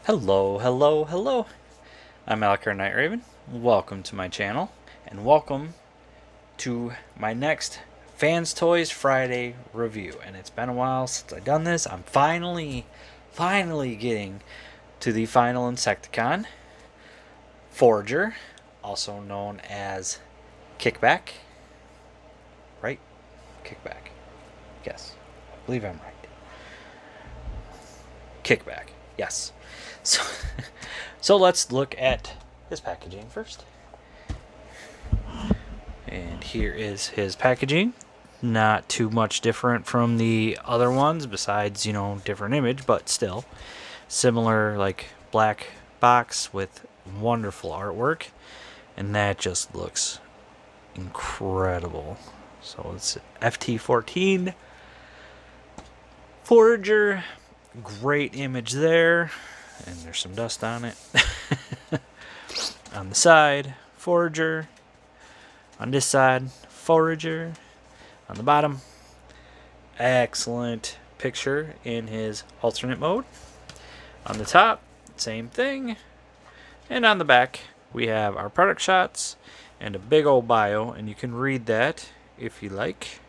Hello, hello, hello. I'm Alcar Night Raven. Welcome to my channel, and welcome to my next Fanstoys Friday review. And it's been a while since I've done this. I'm finally getting to the final Insecticon, Forager, also known as Kickback. Right? Kickback. Yes, I believe I'm right. Kickback. Yes. So, so let's look at his packaging first. And here is his packaging. Not too much different from the other ones, besides, different image, but still similar, like black box with wonderful artwork. And that just looks incredible. So it's FT-14 Forager. Great image there. And there's some dust on it. On the side, Forager. On this side, Forager. On the bottom, excellent picture in his alternate mode. On the top, same thing. And on the back, we have our product shots and a big old bio. And you can read that if you like.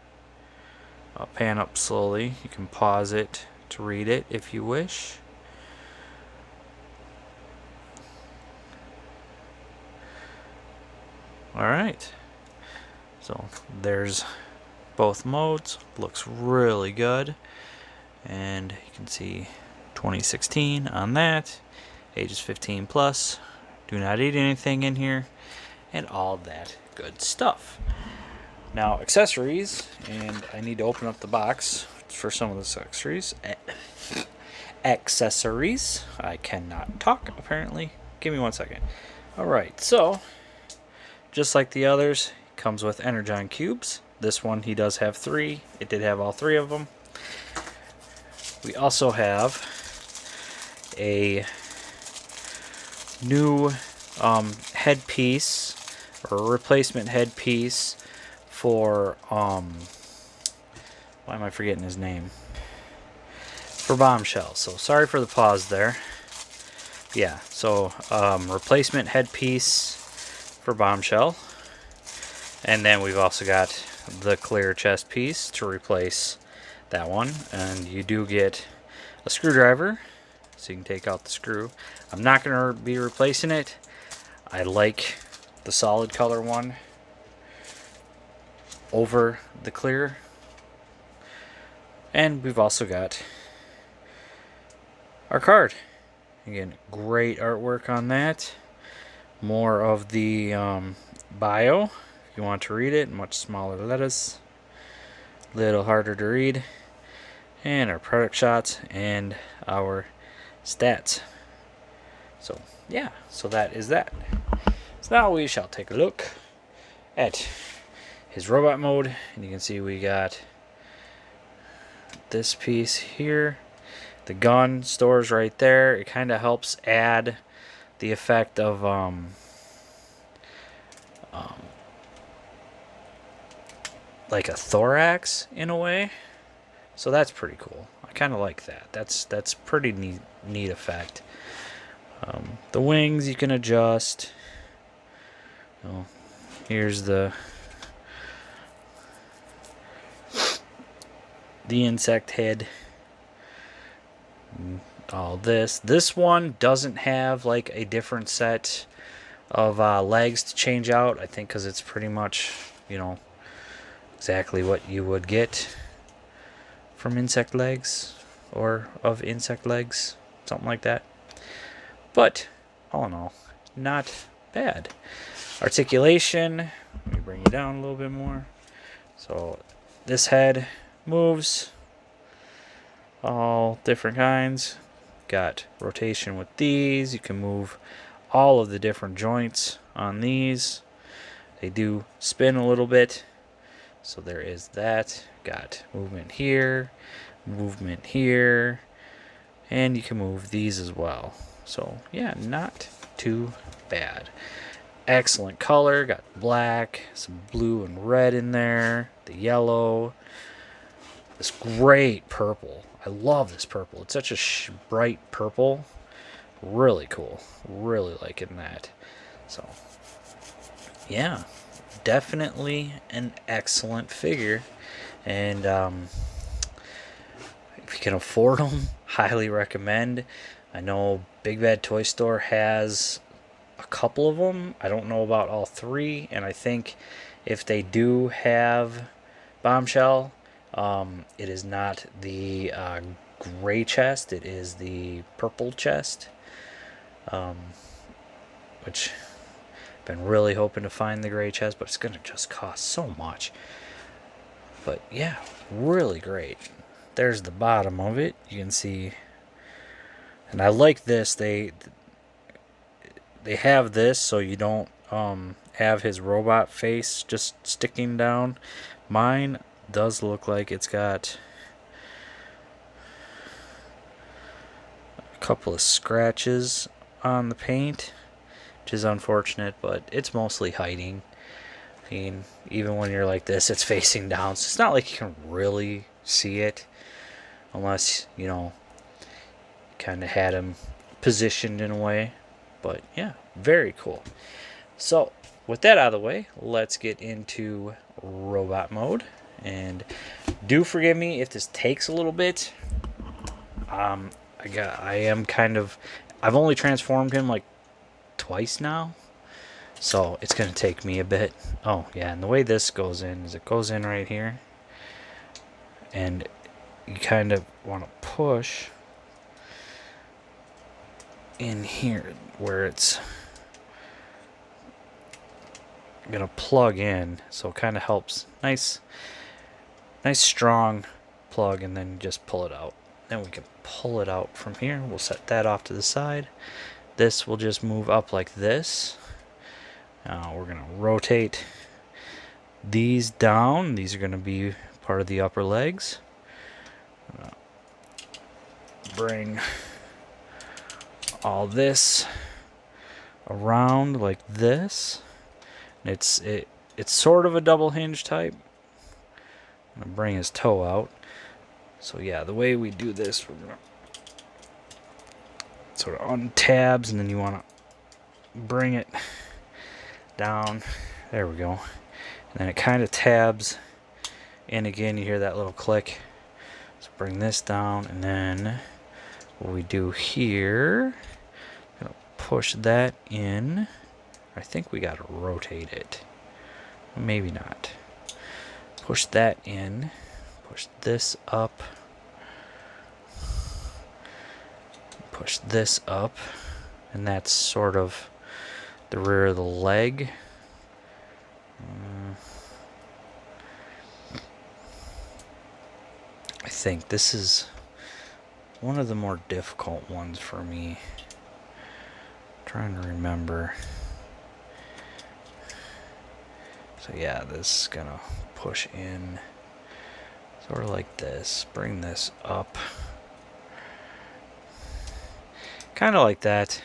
I'll pan up slowly. You can pause it to read it if you wish. Alright, so there's both modes. Looks really good. And you can see 2016 on that. Ages 15 plus. Do not eat anything in here. And all that good stuff. Now, accessories. And I need to open up the box for some of the accessories. I cannot talk, apparently. Give me 1 second. Alright, so just like the others, it comes with Energon cubes. This one, he does have 3. It did have all 3 of them. We also have a new headpiece, or a replacement headpiece for, why am I forgetting his name? For Bombshell. So sorry for the pause there. Yeah, so replacement headpiece for Bombshell. And then we've also got the clear chest piece to replace that one. And you do get a screwdriver, so you can take out the screw. I'm not going to be replacing it. I like the solid color one over the clear. And we've also got our card. Again, great artwork on that. More of the bio, if you want to read it, much smaller letters, little harder to read, and our product shots and our stats. So yeah, so that is that. So now we shall take a look at his robot mode, and you can see we got this piece here. The gun stores right there. It kind of helps add the effect of like a thorax in a way, so that's pretty cool. I kind of like that. That's pretty neat effect. The wings you can adjust. Here's the insect head. All this one doesn't have like a different set of legs to change out. I think because it's pretty much exactly what you would get from insect legs, or of insect legs, something like that. But all in all, not bad. Articulation, let me bring you down a little bit more. So this head moves all different kinds. Got rotation with these. You can move all of the different joints on these. They do spin a little bit, so there is that. Got movement here, and you can move these as well. So yeah, not too bad. Excellent color. Got black, some blue and red in there, the yellow, this great purple. I love this purple. It's such a bright purple. really cool. Really liking that. So, yeah, definitely an excellent figure. And if you can afford them, highly recommend. I know Big Bad Toy Store has a couple of them. I don't know about all three, and I think if they do have Bombshell, it is not the gray chest. It is the purple chest, which I've been really hoping to find the gray chest, but it's going to just cost so much. But yeah, really great. There's the bottom of it. You can see, and I like this. They have this so you don't have his robot face just sticking down. Mine does look like it's got a couple of scratches on the paint, which is unfortunate, but it's mostly hiding. I mean, even when you're like this, it's facing down, so it's not like you can really see it unless, you know, kind of had him positioned in a way. But yeah, very cool. So with that out of the way, let's get into robot mode. And do forgive me if this takes a little bit. I've only transformed him like twice now, so it's gonna take me a bit. Oh yeah, and the way this goes in is it goes in right here, and you kind of want to push in here where it's gonna plug in, so it kind of helps. Nice strong plug, and then just pull it out. Then we can pull it out from here. We'll set that off to the side. This will just move up like this. Now we're gonna rotate these down. These are gonna be part of the upper legs. Bring all this around like this. It's sort of a double hinge type. I'm gonna bring his toe out. So yeah, the way we do this, we're gonna sort of untabs, and then you want to bring it down. There we go. And then it kind of tabs in again. You hear that little click. So bring this down, and then what we do here, gonna push that in. I think we gotta rotate it. Maybe not. Push that in. Push this up. Push this up. And that's sort of the rear of the leg. I think this is one of the more difficult ones for me. I'm trying to remember. So yeah, this is gonna push in sort of like this. Bring this up. Kind of like that.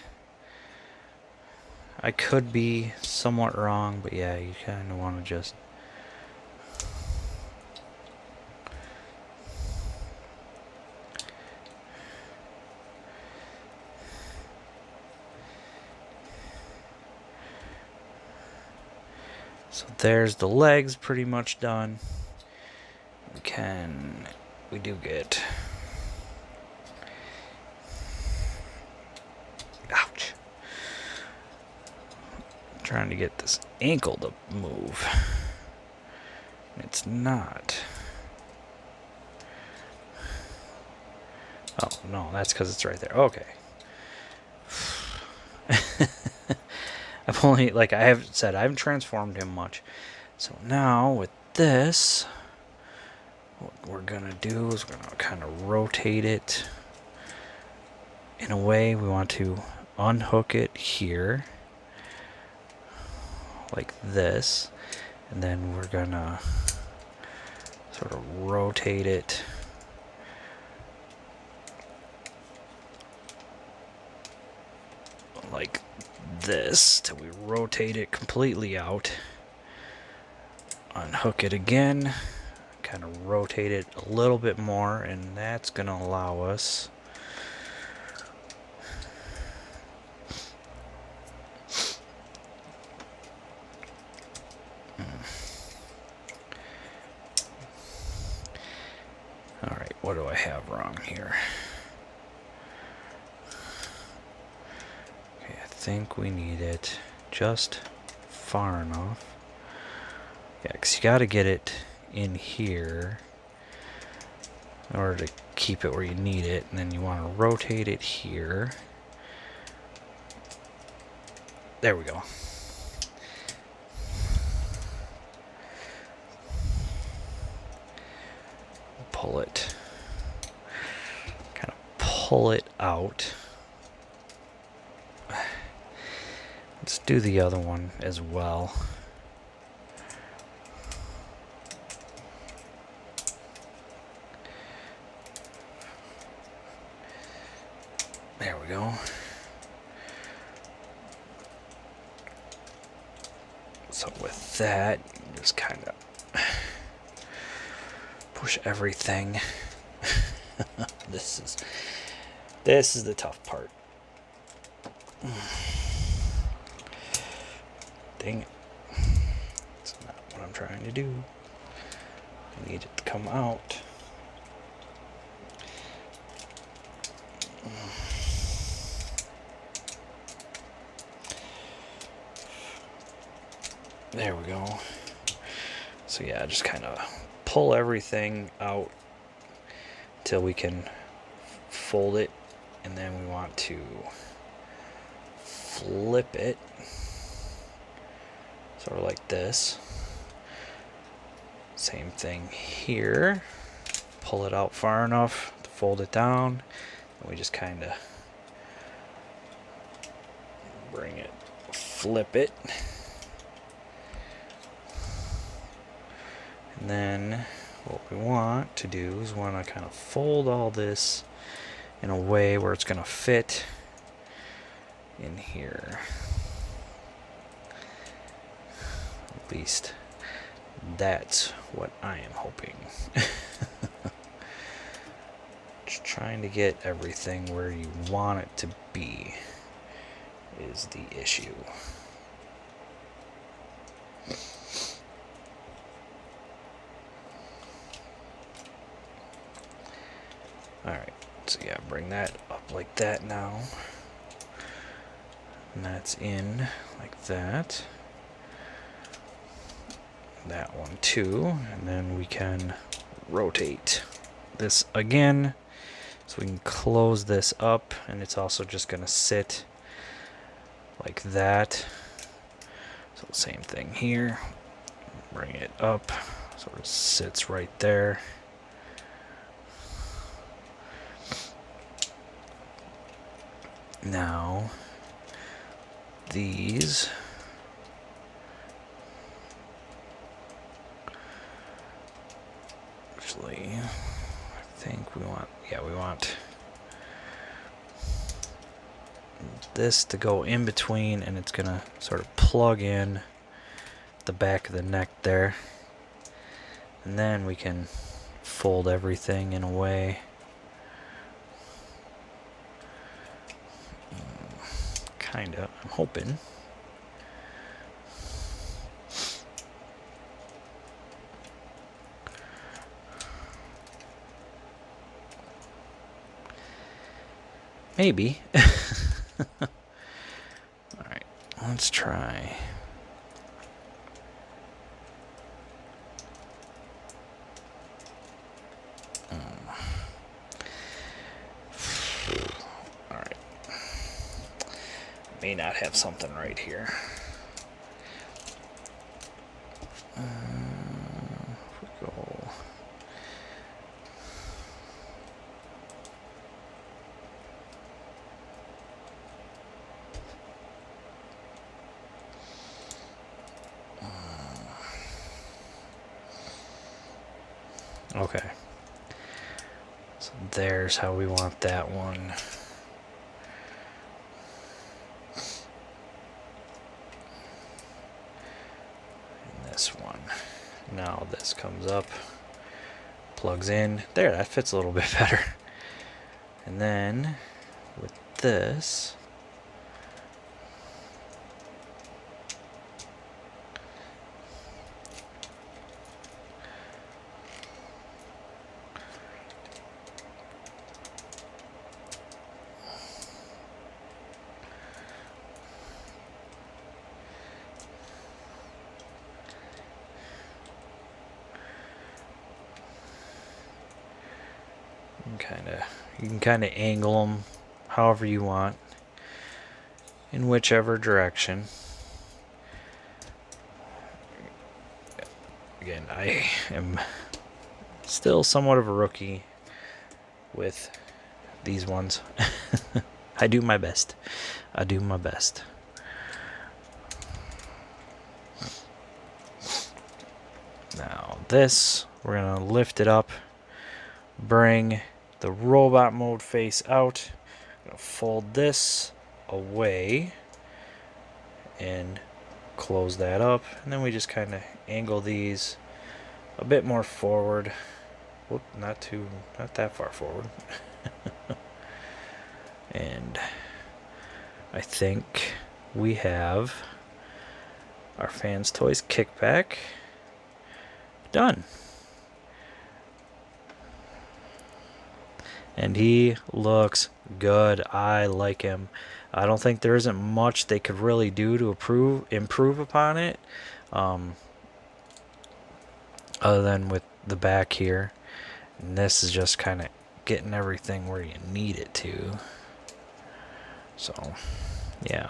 I could be somewhat wrong, but yeah, you kind of want to just... So there's the legs pretty much done. We do get... Ouch. I'm trying to get this ankle to move. It's not. Oh, no, that's because it's right there. Okay. I've only, like I have said, I haven't transformed him much. So now with this, what we're gonna do is we're gonna kind of rotate it in a way. We want to unhook it here like this, and then we're gonna sort of rotate it like this till we rotate it completely out. Unhook it again, kind of rotate it a little bit more, and that's gonna allow us what do I have wrong here? Okay, I think we need it just far enough. Yeah, because you got to get it in here in order to keep it where you need it, and then you want to rotate it here. There we go. Pull it. Kind of pull it out. Let's do the other one as well. There we go. So with that, you just kind of push everything. This is the tough part. Dang it. That's not what I'm trying to do. I need it to come out. There we go. So yeah, just kind of pull everything out till we can fold it, and then we want to flip it sort of like this. Same thing here. Pull it out far enough to fold it down, and we just kind of bring it, flip it. And then what we want to do is want to kind of fold all this in a way where it's going to fit in here. At least that's what I am hoping. Just trying to get everything where you want it to be is the issue. Alright, so yeah, bring that up like that now. And that's in like that. That one too. And then we can rotate this again. So we can close this up, and it's also just going to sit like that. So same thing here. Bring it up so it sits right there. Now, these actually, I think we want, yeah, we want this to go in between, and it's gonna sort of plug in the back of the neck there, and then we can fold everything in a way. Kinda, I'm hoping. Maybe. Alright, let's try. Alright. May not have something right here. If we go. Okay. So there's how we want that one. One. Now this comes up, plugs in. There, that fits a little bit better. And then with this, You can kind of angle them however you want, in whichever direction. Again, I am still somewhat of a rookie with these ones. I do my best. I do my best. Now this, we're gonna lift it up, bring the robot mode face out. I'm gonna fold this away and close that up, and then we just kind of angle these a bit more forward. Whoop, not that far forward. And I think we have our Fanstoys Kickback done. And he looks good. I like him. I don't think there isn't much they could really do to improve upon it, other than with the back here. And this is just kind of getting everything where you need it to. So, yeah.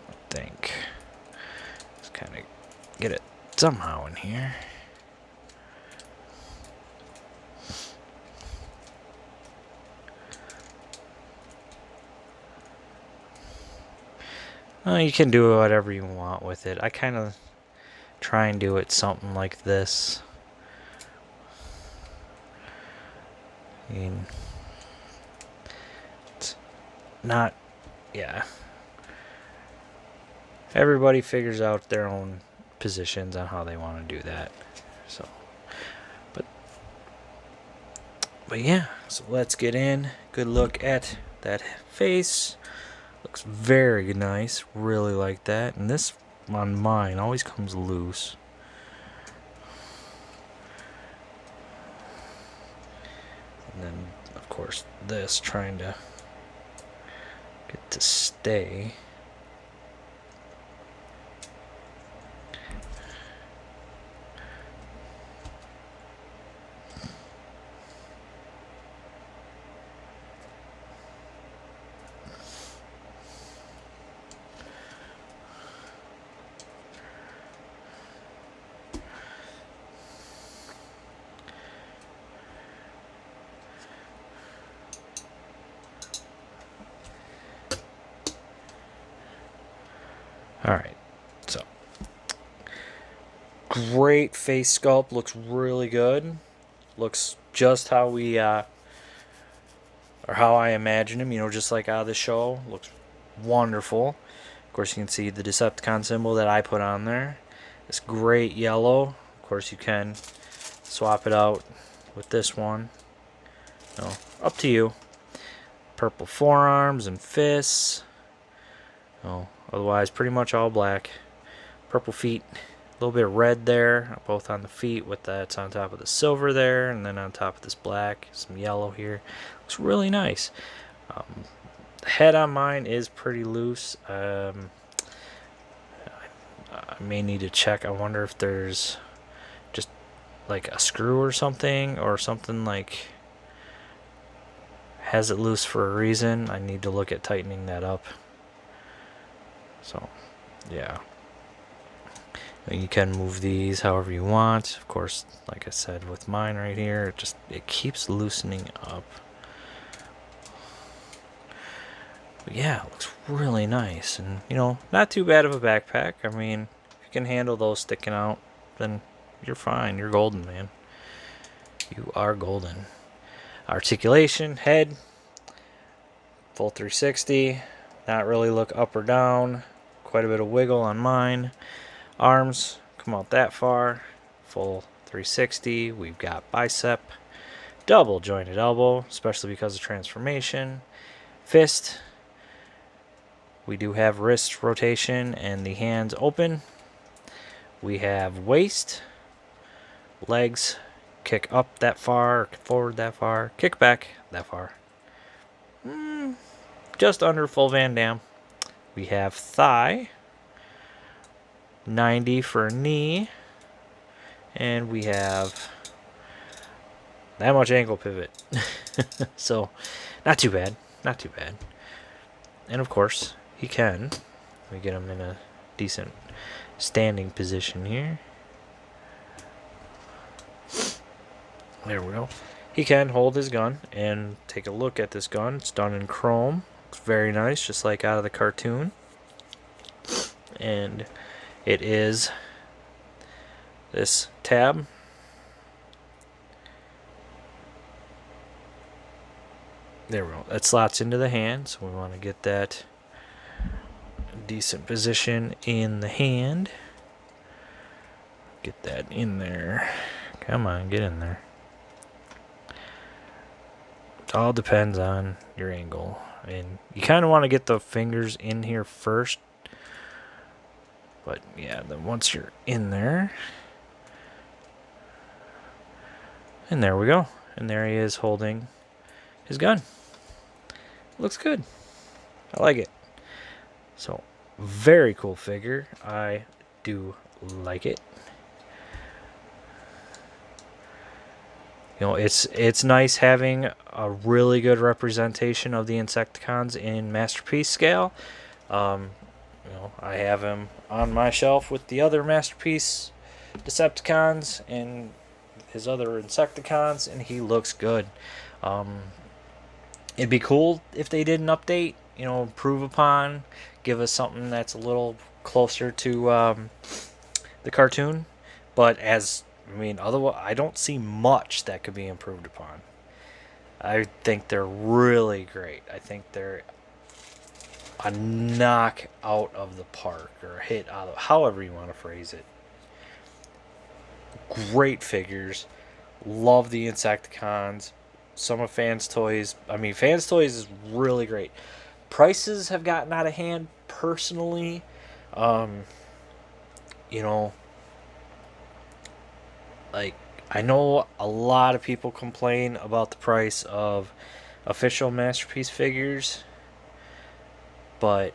I think just kind of get it somehow in here. You can do whatever you want with it. I kind of try and do it something like this. I mean, it's not, yeah. Everybody figures out their own positions on how they want to do that. So, but yeah, so let's get in. Good look at that face. Looks very nice. Really like that. And this on mine always comes loose. And then, of course, this trying to get to stay. Alright, so great face sculpt, looks really good. Looks just how we, or how I imagine him, you know, just like out of the show. Looks wonderful. Of course, you can see the Decepticon symbol that I put on there. This great yellow. Of course, you can swap it out with this one. No, up to you. Purple forearms and fists. Oh, otherwise, pretty much all black. Purple feet. A little bit of red there, both on the feet with that's on top of the silver there, and then on top of this black, some yellow here. Looks really nice. The head on mine is pretty loose. I may need to check. I wonder if there's just like a screw or something like has it loose for a reason. I need to look at tightening that up. So, yeah. You can move these however you want. Of course, like I said with mine right here, it keeps loosening up. But yeah, it looks really nice, and you know, not too bad of a backpack. I mean, if you can handle those sticking out, then you're fine. You're golden, man. You are golden. Articulation, head, full 360. Not really look up or down. Quite a bit of wiggle on mine. Arms come out that far, full 360. We've got bicep, double jointed elbow, especially because of transformation. Fist, we do have wrist rotation and the hands open. We have waist, legs, kick up that far, forward that far, kick back that far. Just under full Van Damme. We have thigh. $90 for a knee. And we have that much ankle pivot. So, not too bad. Not too bad. And of course, he can. Let me get him in a decent standing position here. There we go. He can hold his gun and take a look at this gun. It's done in chrome. It's very nice, just like out of the cartoon. And it is this tab. There we go. That slots into the hand, so we want to get that decent position in the hand. Get that in there. Come on, get in there. It all depends on your angle. And you kind of want to get the fingers in here first. But yeah, then once you're in there. And there we go. And there he is holding his gun. Looks good. I like it. So, very cool figure. I do like it. You know, it's nice having a really good representation of the Insecticons in Masterpiece scale. You know, I have him on my shelf with the other Masterpiece Decepticons and his other Insecticons, and he looks good. It'd be cool if they did an update, you know, improve upon, give us something that's a little closer to the cartoon. But otherwise, I don't see much that could be improved upon. I think they're really great. I think they're a knock out of the park, or a hit out of, however you want to phrase it. Great figures. Love the Insecticons. Some of Fanstoys. Fanstoys is really great. Prices have gotten out of hand personally. You know, like, I know a lot of people complain about the price of official Masterpiece figures, but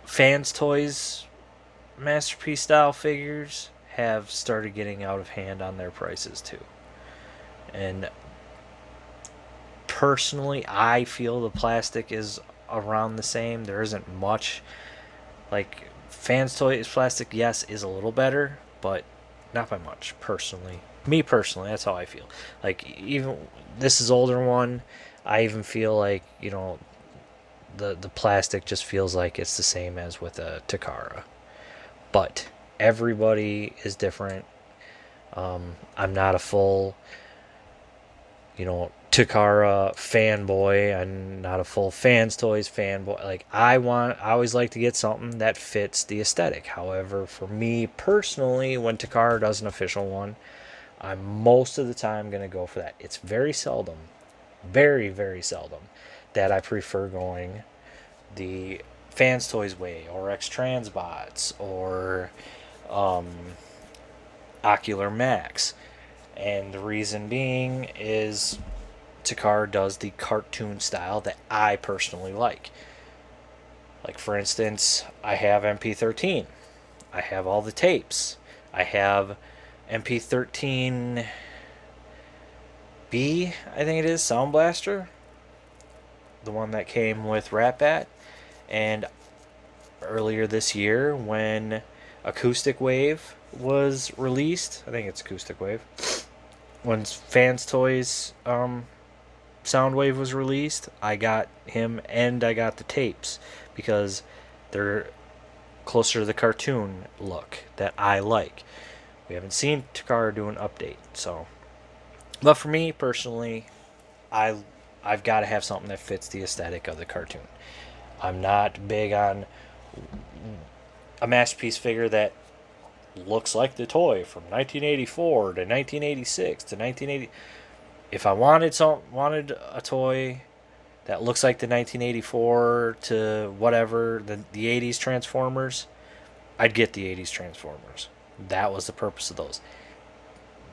Fanstoys Masterpiece style figures have started getting out of hand on their prices too. And personally, I feel the plastic is around the same. There isn't much. Like, Fanstoys plastic, yes, is a little better, but not by much, personally. Me personally, that's how I feel. Like, even this is older one, I even feel like, you know, the plastic just feels like it's the same as with a Takara. But everybody is different. I'm not a full, you know, Takara fanboy. I'm not a full Fanstoys fanboy. Like, I always like to get something that fits the aesthetic. However, for me personally, when Takara does an official one, I'm most of the time going to go for that. It's very seldom, very, very seldom, that I prefer going the Fanstoys way, or X-Transbots, or Ocular Max. And the reason being is Takara does the cartoon style that I personally like. Like, for instance, I have MP-13. I have all the tapes. I have MP-13B, I think it is, Sound Blaster. The one that came with Rat-Bat. And earlier this year, when Acoustic Wave was released, I think it's Acoustic Wave, when Fanstoys Soundwave was released, I got him and I got the tapes because they're closer to the cartoon look that I like. We haven't seen Takara do an update, so. But for me personally, I've got to have something that fits the aesthetic of the cartoon. I'm not big on a Masterpiece figure that looks like the toy from 1984 to 1986 to 1980. If I wanted a toy that looks like the 1984 to whatever, the 80s Transformers, I'd get the 80s Transformers. That was the purpose of those.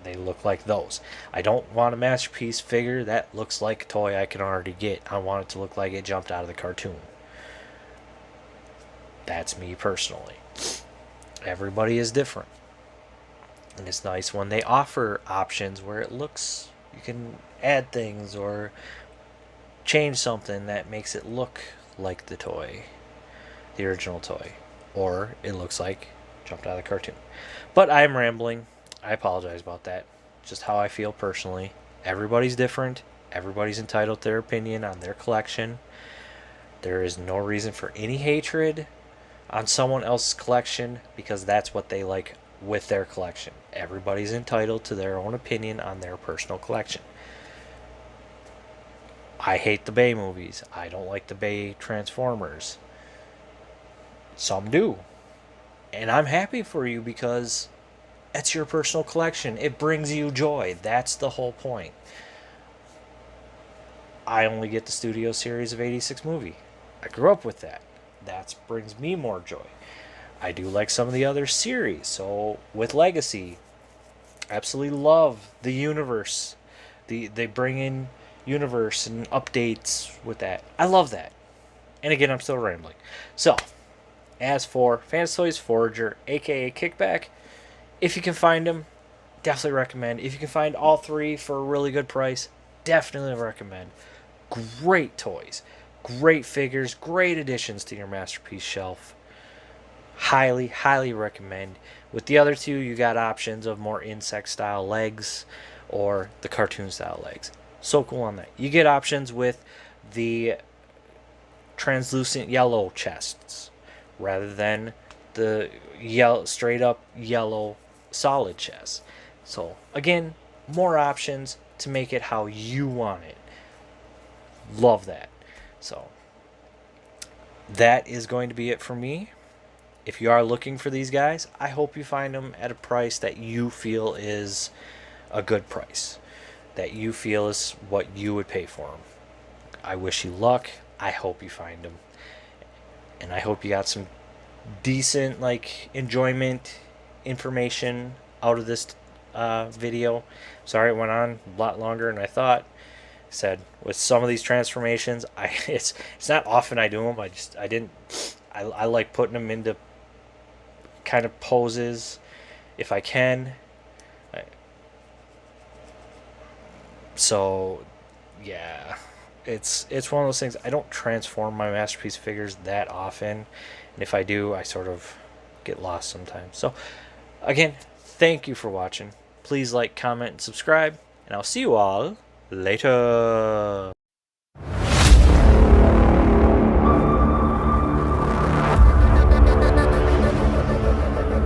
They look like those. I don't want a Masterpiece figure that looks like a toy I can already get. I want it to look like it jumped out of the cartoon. That's me personally. Everybody is different. And it's nice when they offer options where it looks, you can add things or change something that makes it look like the toy, the original toy, or it looks like jumped out of the cartoon. But I'm rambling. I apologize about that. Just how I feel personally. Everybody's different. Everybody's entitled to their opinion on their collection. There is no reason for any hatred on someone else's collection because that's what they like with their collection. Everybody's entitled to their own opinion on their personal collection. I hate the Bay movies. I don't like the Bay Transformers. Some do. And I'm happy for you because that's your personal collection. It brings you joy. That's the whole point. I only get the studio series of 86 movie. I grew up with that. That brings me more joy. I do like some of the other series. So with Legacy, absolutely love the universe. They bring in universe and updates with that. I love that. And again, I'm still rambling. So, as for Fanstoys Forager, aka Kickback, if you can find them, definitely recommend. If you can find all three for a really good price, definitely recommend. Great toys, great figures, great additions to your masterpiece shelf. Highly, highly recommend. With the other two, you got options of more insect style legs or the cartoon style legs. So cool on that. You get options with the translucent yellow chests rather than the straight up yellow solid chest. So again, more options to make it how you want it. Love that. So that is going to be it for me. If you are looking for these guys, I hope you find them at a price that you feel is a good price, that you feel is what you would pay for them. I wish you luck. I hope you find them. And I hope you got some decent enjoyment information out of this video. Sorry it went on a lot longer than I thought. Said with some of these transformations, it's not often I do them. I like putting them into kind of poses if I can. So yeah, it's one of those things. I don't transform my masterpiece figures that often, and if I do, I sort of get lost sometimes. So again, thank you for watching. Please like, comment, and subscribe, and I'll see you all later.